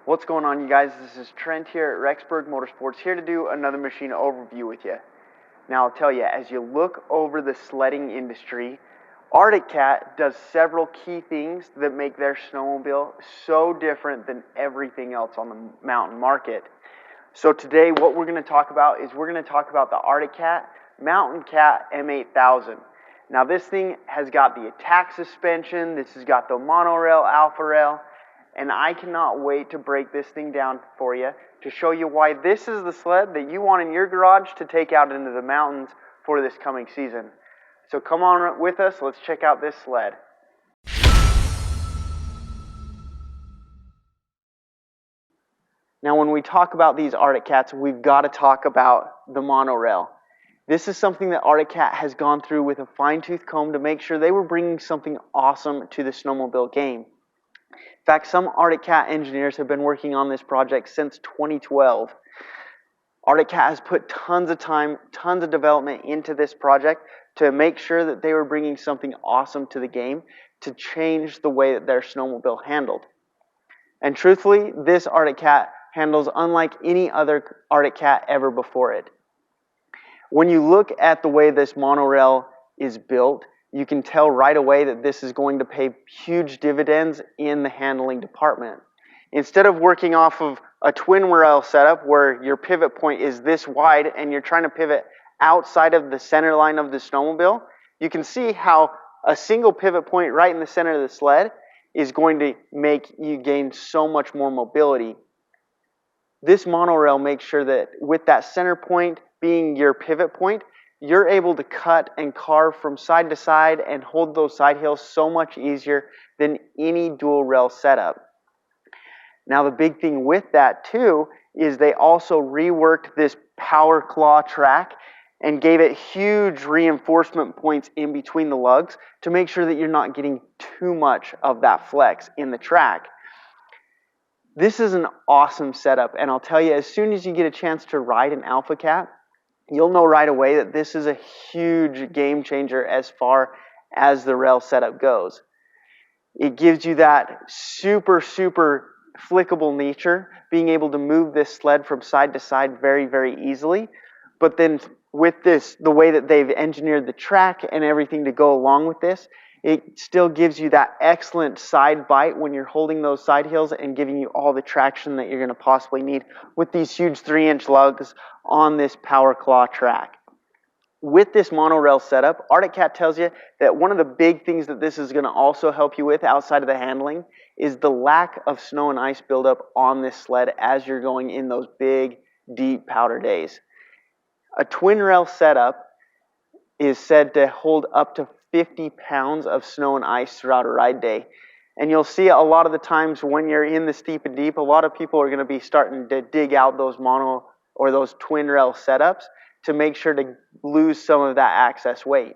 What's going on, you guys? This is Trent here at Rexburg Motorsports, here to do another machine overview with you. Now, I'll tell you, as you look over the sledding industry, Arctic Cat does several key things that make their snowmobile so different than everything else on the mountain market. So today, what we're going to talk about is we're going to talk about the Arctic Cat Mountain Cat M8000. Now, this thing has got the ATAC suspension, this has got the Monorail Alpha Rail, and I cannot wait to break this thing down for you to show you why this is the sled that you want in your garage to take out into the mountains for this coming season. So come on with us, let's check out this sled. Now, when we talk about these Arctic Cats, we've got to talk about the Monorail. This is something that Arctic Cat has gone through with a fine-tooth comb to make sure they were bringing something awesome to the snowmobile game. In fact, some Arctic Cat engineers have been working on this project since 2012. Arctic Cat has put tons of time, tons of development into this project to make sure that they were bringing something awesome to the game to change the way that their snowmobile handled. And truthfully, this Arctic Cat handles unlike any other Arctic Cat ever before it. When you look at the way this monorail is built, you can tell right away that this is going to pay huge dividends in the handling department. Instead of working off of a twin rail setup where your pivot point is this wide and you're trying to pivot outside of the center line of the snowmobile, you can see how a single pivot point right in the center of the sled is going to make you gain so much more mobility. This monorail makes sure that with that center point being your pivot point, you're able to cut and carve from side to side and hold those side hills so much easier than any dual rail setup. Now, the big thing with that too is they also reworked this power claw track and gave it huge reinforcement points in between the lugs to make sure that you're not getting too much of that flex in the track. This is an awesome setup, and I'll tell you, as soon as you get a chance to ride an Alpha Cat, you'll know right away that this is a huge game changer as far as the rail setup goes. It gives you that super flickable nature, being able to move this sled from side to side very easily. But then with this, the way that they've engineered the track and everything to go along with this, it still gives you that excellent side bite when you're holding those side hills and giving you all the traction that you're going to possibly need with these huge 3-inch lugs on this power claw track. With this monorail setup, Arctic Cat tells you that one of the big things that this is going to also help you with outside of the handling is the lack of snow and ice buildup on this sled as you're going in those big, deep powder days. A twin rail setup is said to hold up to 50 pounds of snow and ice throughout a ride day. And you'll see a lot of the times when you're in the steep and deep, a lot of people are going to be starting to dig out those mono or those twin rail setups to make sure to lose some of that excess weight.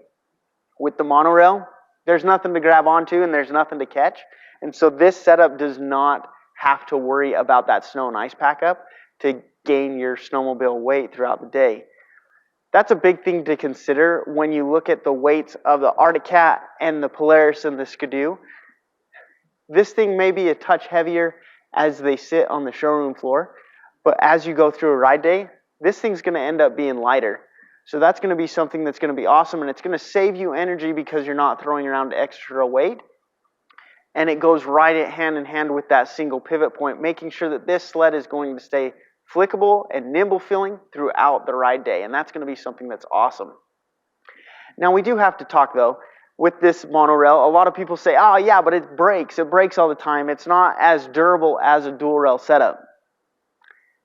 With the monorail, there's nothing to grab onto and there's nothing to catch. And so this setup does not have to worry about that snow and ice pack up to gain your snowmobile weight throughout the day. That's a big thing to consider when you look at the weights of the Arctic Cat and the Polaris and the Skidoo. This thing may be a touch heavier as they sit on the showroom floor, but as you go through a ride day, this thing's going to end up being lighter. So that's going to be something that's going to be awesome, and it's going to save you energy because you're not throwing around extra weight. And it goes right hand in hand with that single pivot point, making sure that this sled is going to stay flickable and nimble feeling throughout the ride day, and that's going to be something that's awesome. Now, we do have to talk though, with this monorail, a lot of people say, oh yeah, but it breaks all the time, it's not as durable as a dual rail setup.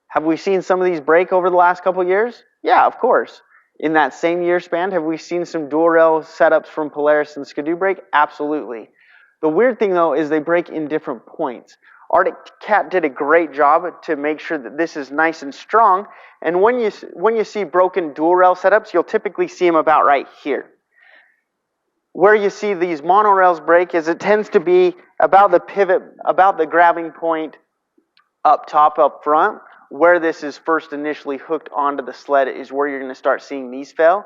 Have we seen some of these break over the last couple of years? Yeah, of course. In that same year span, have we seen some dual rail setups from Polaris and Skidoo break? Absolutely. The weird thing though is they break in different points. Arctic Cat did a great job to make sure that this is nice and strong, and when you see broken dual rail setups, you'll typically see them about right here. Where you see these monorails break is it tends to be about the pivot, about the grabbing point up top, up front, where this is first initially hooked onto the sled is where you're going to start seeing these fail.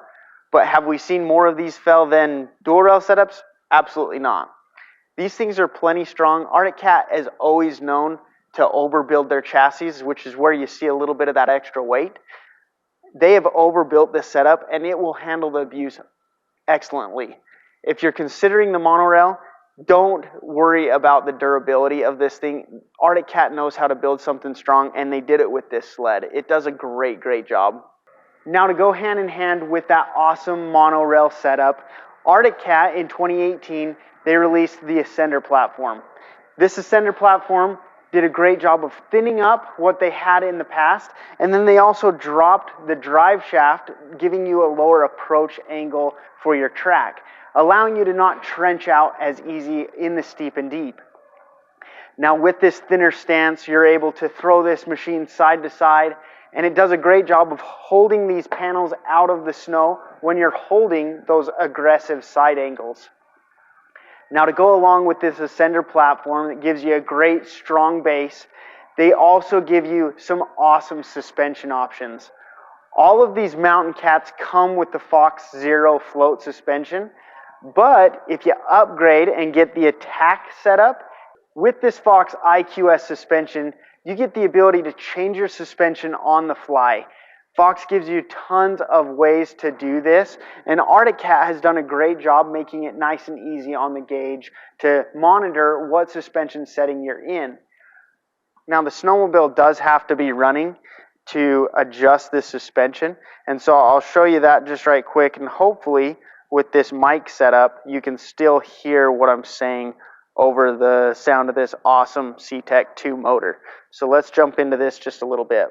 But have we seen more of these fail than dual rail setups? Absolutely not. These things are plenty strong. Arctic Cat has always known to overbuild their chassis, which is where you see a little bit of that extra weight. They have overbuilt this setup, and it will handle the abuse excellently. If you're considering the monorail, don't worry about the durability of this thing. Arctic Cat knows how to build something strong, and they did it with this sled. It does a great, great job. Now, to go hand in hand with that awesome monorail setup, Arctic Cat in 2018, they released the Ascender platform. This Ascender platform did a great job of thinning up what they had in the past, and then they also dropped the drive shaft, giving you a lower approach angle for your track, allowing you to not trench out as easy in the steep and deep. Now, with this thinner stance, you're able to throw this machine side to side, and it does a great job of holding these panels out of the snow when you're holding those aggressive side angles. Now, to go along with this Ascender platform that gives you a great strong base, they also give you some awesome suspension options. All of these mountain cats come with the Fox Zero float suspension, but if you upgrade and get the ATAC setup, with this Fox IQS suspension, you get the ability to change your suspension on the fly. Fox gives you tons of ways to do this, and Arctic Cat has done a great job making it nice and easy on the gauge to monitor what suspension setting you're in. Now, the snowmobile does have to be running to adjust this suspension, and so I'll show you that just right quick, and hopefully with this mic setup you can still hear what I'm saying over the sound of this awesome CTEC 2 motor. So let's jump into this just a little bit.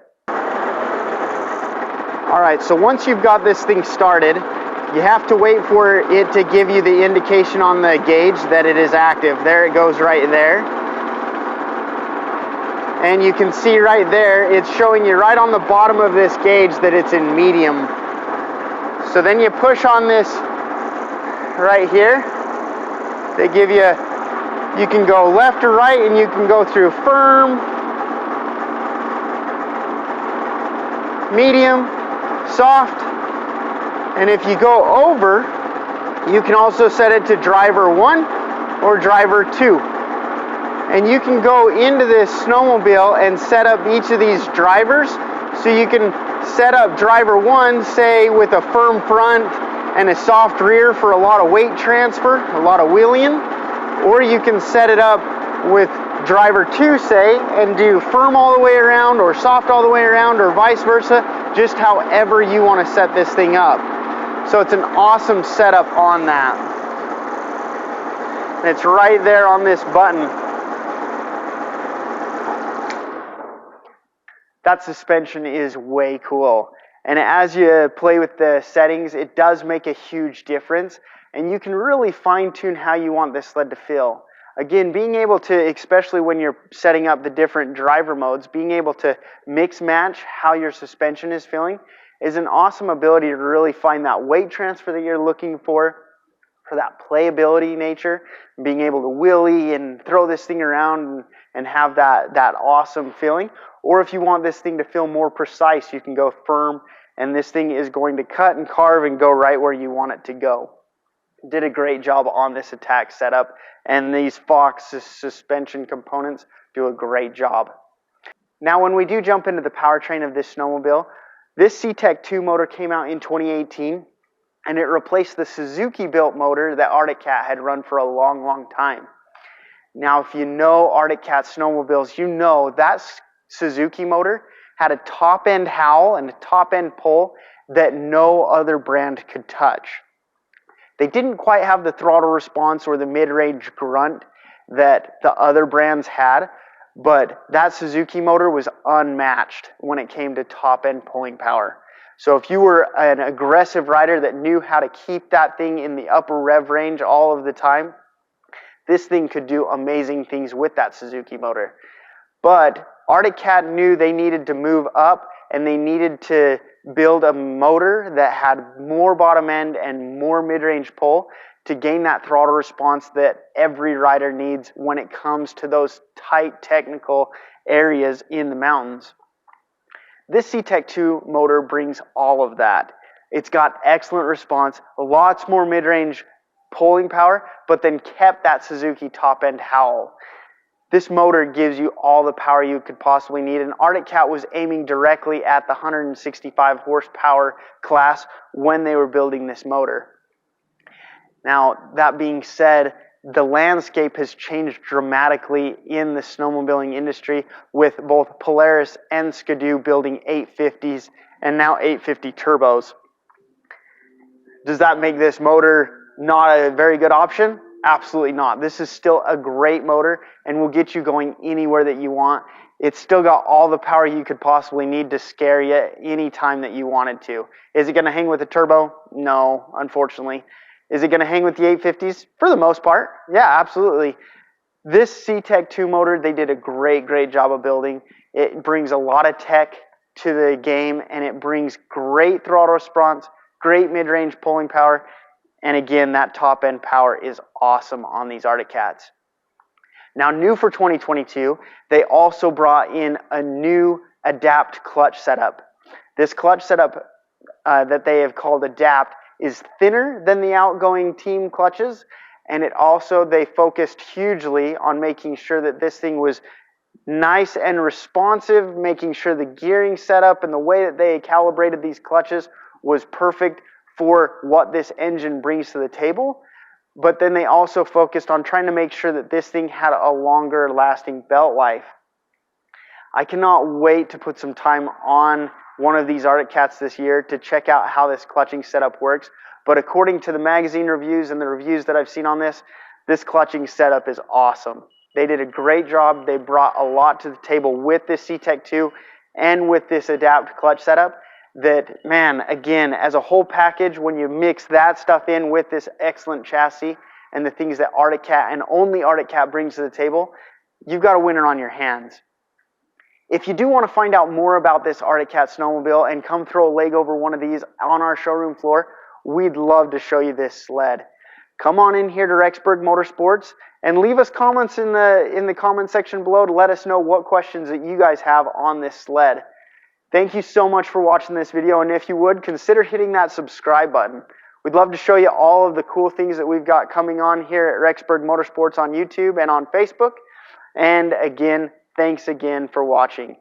Alright, so once you've got this thing started, you have to wait for it to give you the indication on the gauge that it is active. There it goes right there. And you can see right there, it's showing you right on the bottom of this gauge that it's in medium. So then you push on this right here. They give you, you can go left or right, and you can go through firm, medium, soft, and if you go over, you can also set it to driver 1 or driver 2. And you can go into this snowmobile and set up each of these drivers. So you can set up driver 1, say, with a firm front and a soft rear for a lot of weight transfer, a lot of wheeling. Or you can set it up with driver 2, say, and do firm all the way around or soft all the way around or vice versa, just however you want to set this thing up. So it's an awesome setup on that. It's right there on this button. That suspension is way cool. And as you play with the settings, it does make a huge difference. And you can really fine-tune how you want this sled to feel. Again, being able to, especially when you're setting up the different driver modes, being able to mix match how your suspension is feeling is an awesome ability to really find that weight transfer that you're looking for that playability nature, being able to wheelie and throw this thing around and have that awesome feeling. Or if you want this thing to feel more precise, you can go firm, and this thing is going to cut and carve and go right where you want it to go. Did a great job on this ATAC setup, and these Fox suspension components do a great job. Now, when we do jump into the powertrain of this snowmobile, this CTEC 2 motor came out in 2018, and it replaced the Suzuki-built motor that Arctic Cat had run for a long, long time. Now, if you know Arctic Cat snowmobiles, you know that Suzuki motor had a top-end howl and a top-end pull that no other brand could touch. They didn't quite have the throttle response or the mid-range grunt that the other brands had, but that Suzuki motor was unmatched when it came to top-end pulling power. So if you were an aggressive rider that knew how to keep that thing in the upper rev range all of the time, this thing could do amazing things with that Suzuki motor. But Arctic Cat knew they needed to move up, and they needed to build a motor that had more bottom end and more mid-range pull to gain that throttle response that every rider needs when it comes to those tight technical areas in the mountains. This CTEC 2 motor brings all of that. It's got excellent response, lots more mid-range pulling power, but then kept that Suzuki top-end howl. This motor gives you all the power you could possibly need, and Arctic Cat was aiming directly at the 165 horsepower class when they were building this motor. Now, that being said, the landscape has changed dramatically in the snowmobiling industry, with both Polaris and Skidoo building 850s and now 850 turbos. Does that make this motor not a very good option? Absolutely not. This is still a great motor and will get you going anywhere that you want. It's still got all the power you could possibly need to scare you anytime that you wanted to. Is it going to hang with a turbo? No, unfortunately. Is it going to hang with the 850s? For the most part, yeah, absolutely. This CTEC 2 motor, they did a great job of building. It brings a lot of tech to the game, and it brings great throttle response, great mid-range pulling power, and again, that top-end power is awesome on these Arctic Cats. Now, new for 2022, they also brought in a new Adapt clutch setup. This clutch setup that they have called Adapt is thinner than the outgoing team clutches, and they focused hugely on making sure that this thing was nice and responsive, making sure the gearing setup and the way that they calibrated these clutches was perfect for what this engine brings to the table. But then they also focused on trying to make sure that this thing had a longer lasting belt life. I cannot wait to put some time on one of these Arctic Cats this year to check out how this clutching setup works. But according to the magazine reviews and the reviews that I've seen on this clutching setup is awesome. They did a great job. They brought a lot to the table with this CTEC 2 and with this Adapt clutch setup. That, man, again, as a whole package, when you mix that stuff in with this excellent chassis and the things that Arctic Cat and only Arctic Cat brings to the table, you've got a winner on your hands. If you do want to find out more about this Arctic Cat snowmobile and come throw a leg over one of these on our showroom floor, we'd love to show you this sled. Come on in here to Rexburg Motorsports and leave us comments in the comment section below to let us know what questions that you guys have on this sled. Thank you so much for watching this video, and if you would, consider hitting that subscribe button. We'd love to show you all of the cool things that we've got coming on here at Rexburg Motorsports on YouTube and on Facebook. And again, thanks again for watching.